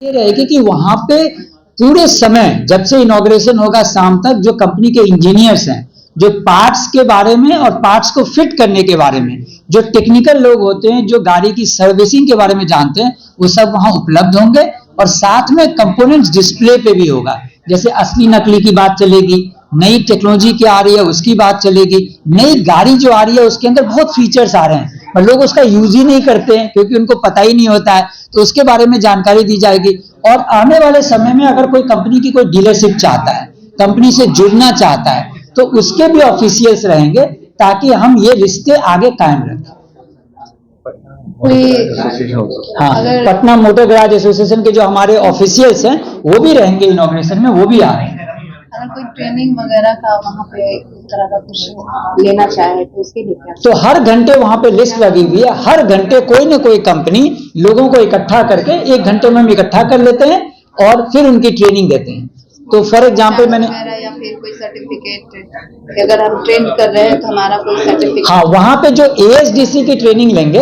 ये रहेगी कि वहां पे पूरे समय जब से इनॉग्रेशन होगा शाम तक जो कंपनी के इंजीनियर्स हैं, जो पार्ट्स के बारे में और पार्ट्स को फिट करने के बारे में जो टेक्निकल लोग होते हैं, जो गाड़ी की सर्विसिंग के बारे में जानते हैं, वो सब वहां उपलब्ध होंगे। और साथ में कंपोनेंट्स डिस्प्ले पे भी होगा, जैसे असली नकली की बात चलेगी, नई टेक्नोलॉजी क्या आ रही है उसकी बात चलेगी, नई गाड़ी जो आ रही है उसके अंदर बहुत फीचर्स आ रहे हैं और लोग उसका यूज ही नहीं करते हैं क्योंकि उनको पता ही नहीं होता है, तो उसके बारे में जानकारी दी जाएगी। और आने वाले समय में अगर कोई कंपनी की कोई डीलरशिप चाहता है, कंपनी से जुड़ना चाहता है, तो उसके भी ऑफिशियल्स रहेंगे ताकि हम ये रिश्ते आगे कायम रखें। हाँ, पटना मोटर गैराज एसोसिएशन के जो हमारे ऑफिशियल्स हैं वो भी रहेंगे इनॉग्रेशन में, वो भी आ रहे हैं। अगर कोई ट्रेनिंग वगैरह का वहाँ पे इस तरह का कुछ लेना चाहे तो उसके लिए क्या? तो हर घंटे वहां पे लिस्ट लगी हुई है, हर घंटे कोई ना कोई कंपनी लोगों को इकट्ठा करके 1 घंटे में हम इकट्ठा कर लेते हैं और फिर उनकी ट्रेनिंग देते हैं। तो फॉर एग्जाम्पल मैंने या फिर कोई सर्टिफिकेट, अगर हम ट्रेन कर रहे हैं तो हमारा कोई सर्टिफिकेट। हाँ, वहां पे जो एएसडीसी की ट्रेनिंग लेंगे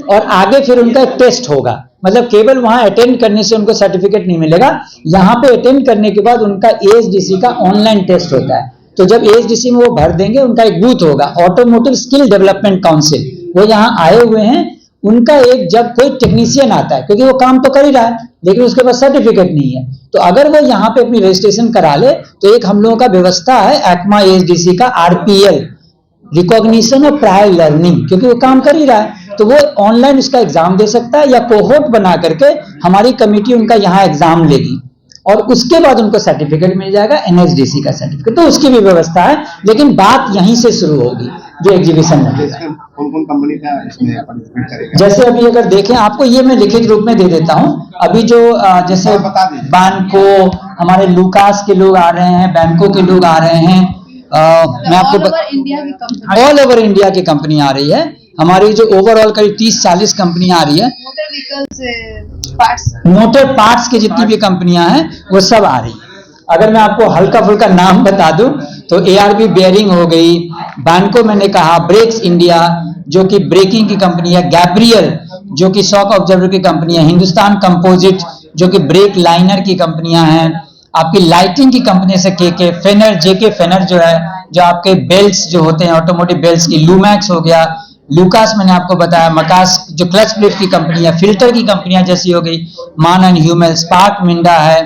और आगे फिर उनका एक टेस्ट होगा, मतलब केवल वहां अटेंड करने से उनको सर्टिफिकेट नहीं मिलेगा, यहाँ पे अटेंड करने के बाद उनका एएसडीसी का ऑनलाइन टेस्ट होता है। तो जब एएसडीसी में वो भर देंगे, उनका एक बूथ होगा, ऑटोमोटिव स्किल डेवलपमेंट काउंसिल, वो यहाँ आए हुए हैं। उनका एक जब कोई टेक्नीशियन आता है, क्योंकि वो काम तो कर ही रहा है लेकिन उसके पास सर्टिफिकेट नहीं है, तो अगर वो यहाँ पे अपनी रजिस्ट्रेशन करा ले तो एक हम लोगों का व्यवस्था है एक्मा एएसडीसी का RPL, recognition of prior learning, क्योंकि वो काम कर ही रहा है, तो वो ऑनलाइन उसका एग्जाम दे सकता है या कोहोर्ट बना करके हमारी कमेटी उनका यहाँ एग्जाम लेगी और उसके बाद उनको सर्टिफिकेट मिल जाएगा, एनएसडीसी का सर्टिफिकेट। तो उसकी भी व्यवस्था है, लेकिन बात यहीं से शुरू होगी जो एग्जीबिशन में। कौन-कौन कंपनी का इसमें पार्टिसिपेट करेगा? जैसे अभी अगर देखें, आपको ये मैं लिखित रूप में दे देता हूं। अभी जो जैसे बैंको, हमारे लुकास के लोग आ रहे हैं, बैंको के लोग आ रहे हैं, मैं आपको ऑल ओवर इंडिया की कंपनी आ रही है। हमारी जो ओवरऑल करीब 30-40 कंपनियां आ रही है, मोटर पार्ट्स की जितनी भी कंपनियां हैं वो सब आ रही है। अगर मैं आपको हल्का फुल्का नाम बता दूं तो एआरबी बेयरिंग हो गई, बैंको मैंने कहा, ब्रेक्स इंडिया जो कि ब्रेकिंग की कंपनी है, गैब्रियल जो कि शॉक ऑब्जर्वर की कंपनी है, हिंदुस्तान कंपोजिट जो कि ब्रेक लाइनर की कंपनियां हैं, आपकी लाइटिंग की कंपनी से केके फेनर, जेके फेनर जो है, जो आपके बेल्ट्स जो होते हैं ऑटोमोटिव बेल्ट्स की, लूमैक्स हो गया, लुकास मैंने आपको बताया, मकास जो क्लच प्लेट की कंपनी है, फिल्टर की कंपनियां जैसी हो गई मान एंड ह्यूमल, स्पार्क मिंडा है,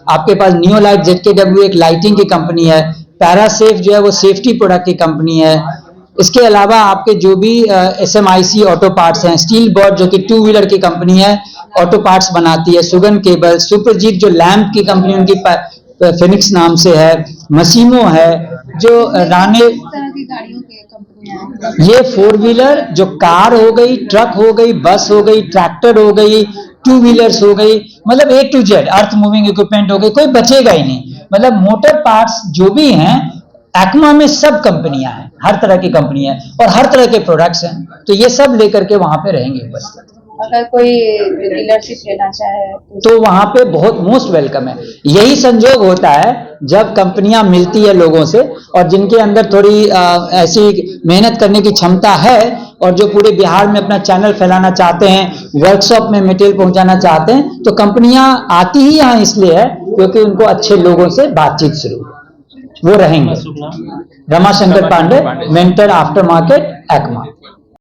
आपके पास नियोलाइट जेडकेडब्ल्यू एक लाइटिंग की कंपनी है, पैरासेफ जो है वो सेफ्टी प्रोडक्ट की कंपनी है। इसके अलावा आपके जो भी एसएमआईसी ऑटो पार्ट्स हैं, स्टील बॉर्ड जो कि 2 व्हीलर की कंपनी है, ऑटो पार्ट्स बनाती है, सुगन केबल, सुपरजीत जो लैंप की कंपनी उनकी फिनिक्स नाम से है, मशीमो है, जो राने, ये 4 व्हीलर जो कार हो गई, ट्रक हो गई, बस हो गई, ट्रैक्टर हो गई, 2 व्हीलर्स हो गई, मतलब A to Z earth moving equipment हो गई, कोई बचेगा ही नहीं। मतलब मोटर पार्ट्स जो भी हैं एक्मा में सब कंपनियां हैं, हर तरह की कंपनियां हैं और हर तरह के प्रोडक्ट्स हैं, तो ये सब लेकर के वहां पे रहेंगे उपस्थित। अगर कोई डीलरशिप लेना चाहे तो वहां पे बहुत मोस्ट वेलकम है। यही संजोग होता है जब कंपनियां मिलती है लोगों से और जिनके अंदर थोड़ी ऐसी मेहनत करने की क्षमता है और जो पूरे बिहार में अपना चैनल फैलाना चाहते हैं, वर्कशॉप में मटेरियल पहुंचाना चाहते हैं, तो कंपनियां आती ही यहाँ इसलिए है क्योंकि उनको अच्छे लोगों से बातचीत शुरू, वो रहेंगे। Ramashankar Pandey, mentor aftermarket, ECMA.